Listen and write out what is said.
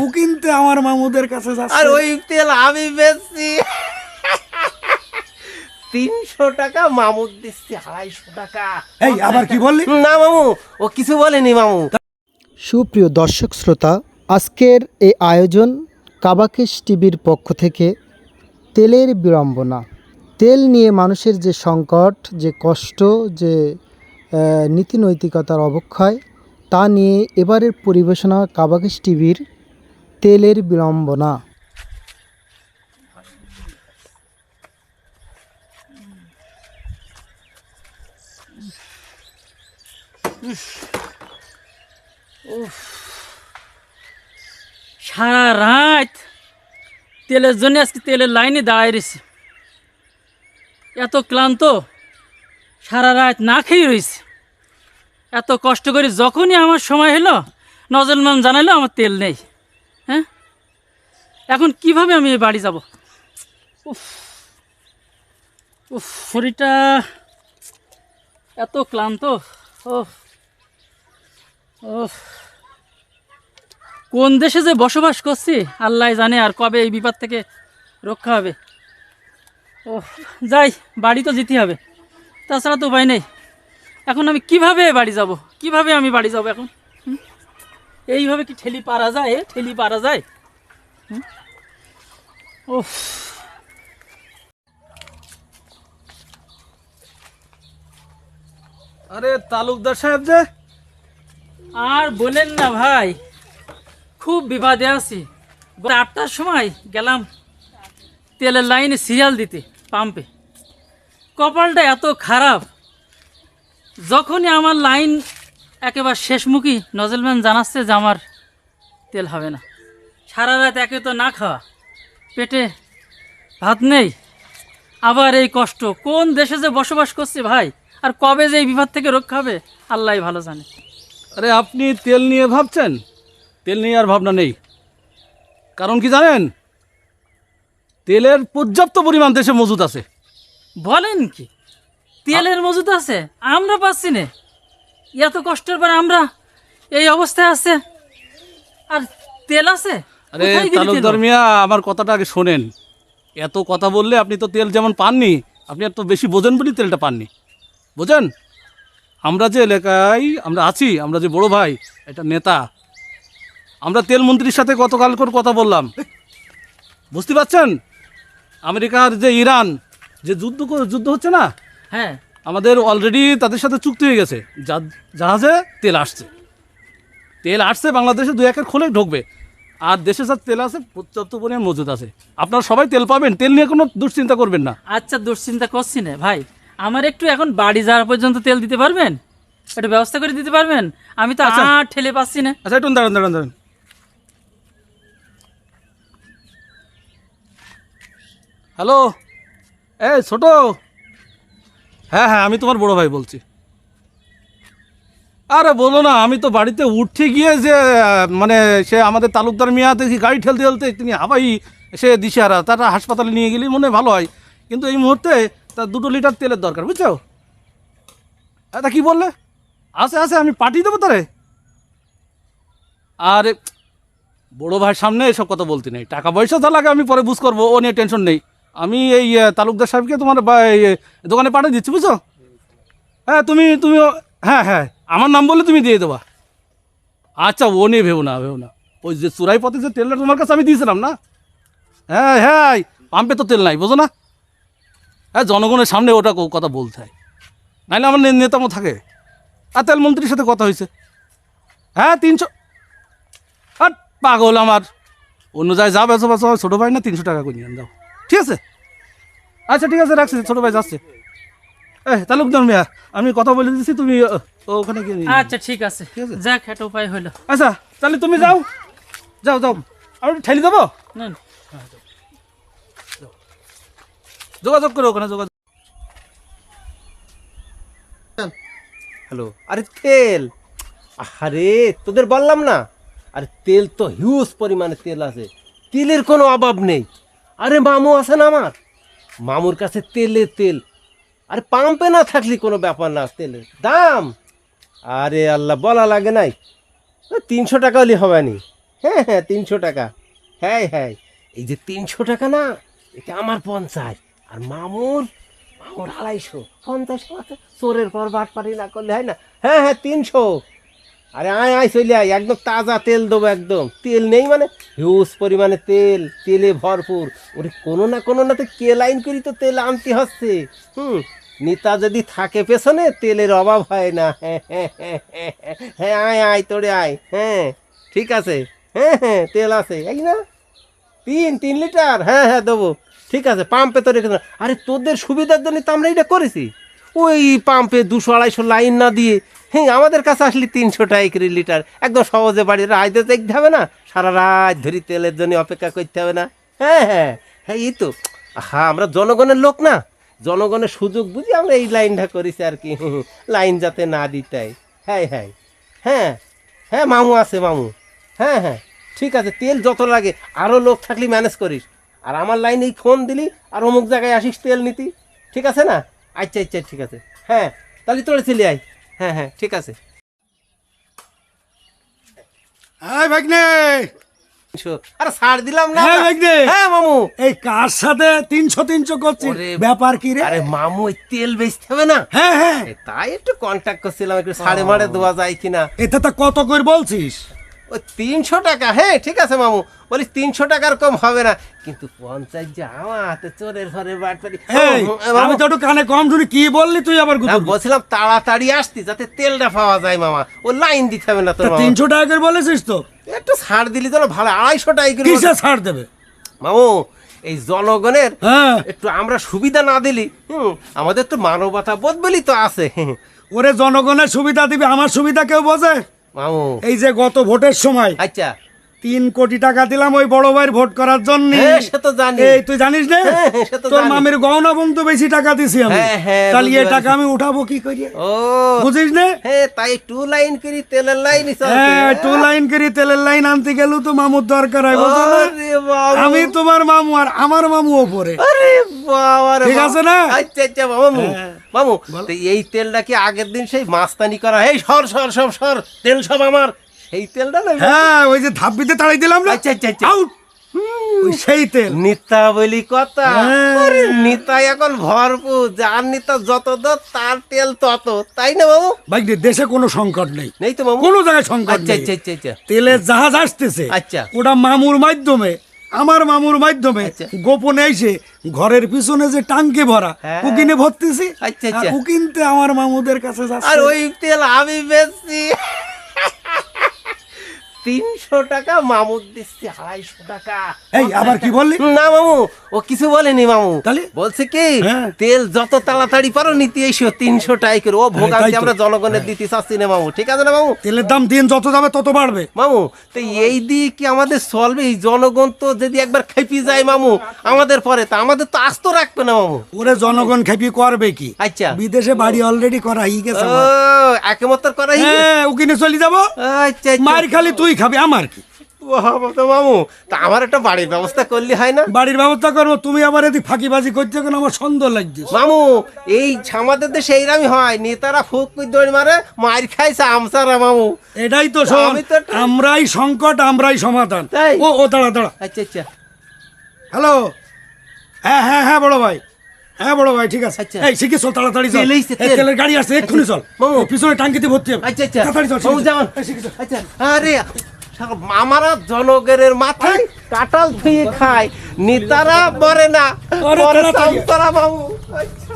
ও কিন্তু আমার মামুদের কাছে আর যাচ্ছে। ওই তেল আমি বেচছি 300 টাকা, মামুর দিচ্ছি 250 টাকা। এই আবার কি বললি? না মামু, ও কিছু বলেনি মামু। সুপ্রিয় দর্শক শ্রোতা, আজকের এই আয়োজন কাবাকেশ টিভির পক্ষ থেকে তেলের বিড়ম্বনা। তেল নিয়ে মানুষের যে সংকট, যে কষ্ট, যে নীতি নৈতিকতার অবক্ষয়, তা নিয়ে এবারের পরিবেশনা কাবাকেশ টিভির তেলের বিড়ম্বনা। সারা রাত তেলের জন্য আজকে তেলের লাইনে দাঁড়ায় রয়েছি। এত ক্লান্ত, সারা রাত না খেয়ে রয়েছি। এত কষ্ট করে যখনই আমার সময় হলো, নজরমান জানাইলো আমার তেল নেই। হ্যাঁ, এখন কিভাবে আমি এই বাড়ি যাব? উফ উফ, শরীরটা এত ক্লান্ত। ও ও, কোন দেশে যে বসবাস করছি আল্লাহ জানে, আর কবে এই বিপদ থেকে রক্ষা হবে। ও যাই, বাড়ি তো যেতে হবে, তাছাড়া তো উপায় নেই। এখন আমি কিভাবে বাড়ি যাব? কিভাবে আমি বাড়ি যাব এখন? এইভাবে কি ঠেলি পারা যায়? ঠেলি পারা যায়? ও আরে তালুকদার সাহেব যে, আর বলেন না ভাই, খুব বিপদে আছি। 8টার সময় গেলাম তেলের লাইনে সিরিয়াল দিতে পাম্পে। কপালটা এত খারাপ, যখনই আমার লাইন একেবারে শেষমুখী, নজরম্যান জানাচ্ছে যে আমার তেল হবে না। সারা রাত একে তো না খাওয়া, পেটে ভাত নেই, আবার এই কষ্ট। কোন দেশে যে বসবাস করছি ভাই, আর কবে যে এই বিপদ থেকে রক্ষা হবে আল্লাহ ভালো জানে। আরে আপনি তেল নিয়ে ভাবছেন? তেল নিয়ে আর ভাবনা নেই। কারণ কি জানেন? তেলের পর্যাপ্ত পরিমাণ দেশে মজুদ আছে। বলেন কি, তেলের মজুদ আছে? আমরা পাচ্ছি না। এত কষ্টের পর আমরা এই অবস্থায় আছে, আর তেল আছে? আরে কোথায় গেলি তেল? তালুকদার মিয়া, আমার কথাটা আগে শোনেন। এত কথা বললে আপনি তো তেল যেমন পাননি, আপনি এত বেশি বোঝেন বলি তেলটা পাননি। বোঝেন? আমরা যে এলাকায় আমরা আছি, আমরা যে বড় ভাই, এটা নেতা, আমরা তেল মন্ত্রীর সাথে গতকাল করে কথা বললাম। বুঝতে পারছেন? আমেরিকার যে ইরান যে যুদ্ধ হচ্ছে না, হ্যাঁ, আমাদের অলরেডি তাদের সাথে চুক্তি হয়ে গেছে, জাহাজে তেল আসছে বাংলাদেশে 2-1 খোলে ঢুকবে। আর দেশে যা তেল আছে পর্যাপ্ত পরিমাণ মজুদ আছে। আপনারা সবাই তেল পাবেন, তেল নিয়ে কোনো দুশ্চিন্তা করবেন না। আচ্ছা, দুশ্চিন্তা করছি না ভাই। আমার একটু এখন বাড়ি যাওয়ার পর্যন্ত তেল দিতে পারবেন? একটা ব্যবস্থা করে দিতে পারবেন? আমি তো আচ্ছা। আর ঠেলে পাচ্ছি না। আচ্ছা, একটু দাঁড়ান। হ্যালো, এই ছোট। হ্যাঁ, আমি তোমার বড় ভাই বলছি। আরে বলো না, আমি তো বাড়িতে উঠে গিয়ে যে মানে সে আমাদের তালুকদার মিয়া দেখি গাড়ি ঠেলতে তিনি হাবাই সে দিশারা, তারা হাসপাতালে নিয়ে গেলে মনে হয় ভালো হয়। কিন্তু এই মুহূর্তে তার 2 লিটার তেলের দরকার, বুঝছো? এটা কি বললে? আছে, আমি পাঠিয়ে দেবো তারে। আরে বড় ভাইয়ের সামনে এসব কথা বলতে নেই। টাকা পয়সা যা লাগে আমি পরে বুঝ করবো, ও নিয়ে টেনশন নেই। আমি এই তালুকদার সাহেবকে তোমার দোকানে পাঠিয়ে দিচ্ছি, বুঝছো? হ্যাঁ, তুমি হ্যাঁ, আমার নাম বললে তুমি দিয়ে দেবা। আচ্ছা, ও নিয়ে ভেবো না। ওই যে চুরাই পথে যে তেলটা তোমার কাছে আমি দিয়েছিলাম না, হ্যাঁ, পাম্পে তো তেল নাই, বোঝো না? হ্যাঁ, জনগণের সামনে ওটা কথা বলতে হয়, নাইলে আমার নেতামো থাকে। আর তেল মন্ত্রীর সাথে কথা হয়েছে। হ্যাঁ, 300। আর পাগল আমার, অন্য জায়গায় যা বেচো ছোটো ভাই না, 300 টাকা করে নিয়ে যাও, ঠিক আছে? আচ্ছা, ঠিক আছে, রাখছি। ছোটো ভাই যাচ্ছে। তালুকদার মিয়া, আমি কথা বলে দিচ্ছি, তুমি ওখানে গিয়ে নিয়ে আচ্ছা, ঠিক আছে, ঠিক আছে। যাক, একটা উপায় হলো। আচ্ছা, তাহলে তুমি যাও। আমি ঠেলি দেবো। নেন। যোগাযোগ করো ওখানে, যোগাযোগ। হ্যালো, আরে তেল, আরে তোদের বললাম না, আরে তেল তো হিউজ পরিমাণে তেল আছে, তেলের কোনো অভাব নেই। আরে মামু আছে না আমার, মামুর কাছে তেল। আরে পাম্পে না থাকলে কোনো ব্যাপার না, তেলের দাম আরে আল্লাহ বলা লাগে নাই। 300 টাকা হলে হবে নি। হ্যাঁ হ্যাঁ 300 টাকা। হ্যাঁ হ্যাঁ, এই যে 300 টাকা না, এটা আমার 50 আর মামুর 250। 50 আছে, চোরের পর বাট পারি না করলে হয় না। হ্যাঁ হ্যাঁ 300। আরে আয় আয় চলে আয়, একদম তাজা তেল দেবো, একদম তেল নেই মানে হিউজ পরিমাণে তেল, তেলে ভরপুর। ওরে কোনো না তো কে লাইন করি তো তেল আনতে হচ্ছে। নেতা যদি থাকে পেছনে তেলের অভাব হয় না। হ্যাঁ হ্যাঁ হ্যাঁ হ্যাঁ হ্যাঁ, আয় আয় তোরে আয়। হ্যাঁ ঠিক আছে, হ্যাঁ হ্যাঁ তেল আছে, এই না 3 লিটার। হ্যাঁ হ্যাঁ দেবো, ঠিক আছে। পাম্পে তো রেখে দাও। আরে তোদের সুবিধার জন্য তো আমরা এটা করেছি। ওই পাম্পে 200-250 লাইন না দিয়ে আমাদের কাছে আসলে 300 টাকা করে লিটার, একদম সহজে বাড়ির রাইতে দেখতে হবে না, সারা রাত ধরে তেলের জন্য অপেক্ষা করতে হবে না। হ্যাঁ হ্যাঁ হ্যাঁ, এই তো। হ্যাঁ, আমরা জনগণের লোক না, জনগণের সুযোগ বুঝি আমরা এই লাইনটা করেছি আর কি, লাইন যাতে না দিতে। হ্যাঁ হ্যাঁ হ্যাঁ হ্যাঁ মামু আছে মামু। হ্যাঁ হ্যাঁ ঠিক আছে, তেল যত লাগে আরও লোক থাকলে ম্যানেজ করিস। আর আমার লাইনেই ফোন দিলি আর অমুক জায়গায় আসিস তেল নিতি, ঠিক আছে না? আচ্ছা আচ্ছা ঠিক আছে। হ্যাঁ তাহলে তোরা চলে আয়। হ্যাঁ হ্যাঁ ঠিক আছে। এই ভাগ্নে, আরে ছাড় দিলাম না। হ্যাঁ ভাগ্নে। হ্যাঁ মামু। এই কার সাথে 300 করছিস? ওরে, ব্যাপার কি রে? আরে মামু ওই তেল বেচতে হবে না, হ্যাঁ হ্যাঁ, তাই একটু কন্ট্যাক্ট করছিলাম, একটু সাড়ে মারে দেওয়া যায় কিনা। এটা তো কত করে বলছিস? ওই 300 টাকা। হ্যাঁ ঠিক আছে মামু, বলিস 300 টাকার কম হবে না, কিন্তু 50 যে আমার হাতে চোরের ঘরে বাটপারি। এই, আমি তো একটু কানে কম শুনি, কি বললি তুই আবার? বলছিলাম তাড়াতাড়ি আসতি যাতে তেলটা পাওয়া যায় মামা, ও লাইন দিতে হবে না তোর। 300 টাকা করে বলেছিস তো? একটু ছাড় দিলি তো ভালো, 250 টাকা করে। কিসে ছাড় দেবে মামু? এই জনগণের হ্যাঁ, একটু আমরা সুবিধা না দিলি, আমাদের তো মানবতা বোধ বলি তো আছে। ওরে জনগণের সুবিধা দিবে, আমার সুবিধা কেউ বোঝে? মামু এই যে গত ভোটের সময় আচ্ছা 3 কোটি টাকা দিলাম ওই বড় ভাইয়ের ভোট করার জন্য। হ্যাঁ সে তো জানি। এই তুই জানিস না? হ্যাঁ, সে তো তোর জানি। মামির গহনা বন্ধু বেশি টাকা দিছি আমি। হ্যাঁ, হ্যাঁ, তাহলে বুঝতে এই টাকা পারছি। আমি উঠাবো কি করি? ও বুঝিস না? হ্যাঁ, তাই 2 লাইন করি তেলের লাইনই চলছে। হ্যাঁ, 2 লাইন করে তেলের লাইন আনতে গেল তো মামুর দরকার হয়, বুঝছো না? আরে বাবা, আমি তোমার মামু আর আমার মামু ওপরে। আরে বাবা রে ঠিক বাবা। আছে না? আচ্ছা আচ্ছা মামু। হ্যাঁ। মামু তো এই তেলটা কি আগের দিন সেই মাস্তানি করা, এই সর সর সব সর তেল সব আমার, সেই তেলটা না? হ্যাঁ, ওই যে ধাপ্পিতে তাড়াই দিলাম না, আচ্ছা আচ্ছা আচ্ছা। আউট, ওই সেই তেল। নিতা বলি কথা। হ্যাঁ। আরে নিতা এখন ভরপুর, যার নিতা যত দর তার তেল তত, তাই না মামু? ভাই দেশে কোনো সংকট নেই, নেই তো মামু? কোনো জায়গায় সংকট আচ্ছা নেই। আচ্ছা আচ্ছা আচ্ছা। তেলের জাহাজ আসতেছে, আচ্ছা। ওটা মামুর মাধ্যমে, আমার মামুর মাধ্যমে আচ্ছা। গোপনে এসে ঘরের পিছনে যে টাঙ্কি ভরা হ্যাঁ। উকিনে ভর্তিছি, আচ্ছা, আচ্ছা। উকিনতে আমার মামুদের কাছে আর যাচ্ছে। ওই তেল আমি বেচছি 300 টাকা, মামুর দিচ্ছি 250 টাকা। এই আবার কি বললি? না মামু, ও কিছু বলেনি মামু। তাহলে? বলছে কি হ্যাঁ। তেল যত তাড়াতাড়ি পারো নিতে এসো 300 টাকা করে। ও ভোগান্তি তাই তো। আমরা জনগণের দিতে চাচ্ছি না মামু, ঠিক আছে না মামু? তেলের দাম দিন যত যাবে তত বাড়বে। মামু তো এই দিয়ে কি আমাদের চলবে? এই জনগণ তো যদি একবার খেপি যায় মামু আমাদের পরে, তা আমাদের তো আস্ত রাখবে না মামু। ওরে জনগণ খেপি করবে কি? আচ্ছা। বিদেশে বাড়ি অলরেডি করা হয়ে গেছে ও আমার। একমতর করাই। হ্যাঁ, উকিনে চলে যাবো, আচ্ছা আচ্ছা। মার খালি তুই খাবি, আমার কি? বাবা তো মামু, তা আমার একটা বাড়ির ব্যবস্থা করলে হয় না? বাড়ির ব্যবস্থা করবো, তুমি আবার এদিক ফাঁকিবাজি করতে কেন? আমার সন্দেহ লাগছে। মামু এই আমাদের দেশে এইরামই হয়, নেতারা ফুক করে দৌড় মারে, মার খাইছে আমসারা মামু। এটাই তো শোন, আমি তো একটা- আমরাই সংকট, আমরাই সমাধান। তাই? ও দাঁড়া দাঁড়া, আচ্ছা আচ্ছা হ্যালো, হ্যাঁ হ্যাঁ হ্যাঁ বড় ভাই, হ্যাঁ বড় ভাই, ঠিক আছে। আচ্ছা। এই শিখে চল, তাড়াতাড়ি চল। তেল এইছে, এই তেল। তেলের গাড়ি আসছে, এক্ষুনি চল। মামু। ওই পিছনে টাঙ্কিতে ভর্তি হবে। আচ্ছা আচ্ছা তাড়াতাড়ি চল, মামু শিখে চল। যান। এই শিখে চল। আচ্ছা আরে আমারা জনগণের মাথায় কাঁঠাল ধুয়ে খায়, নেতারা মরে না, আরে মরে তাড়াতাড়ি। আমসারা মামু। আচ্ছা।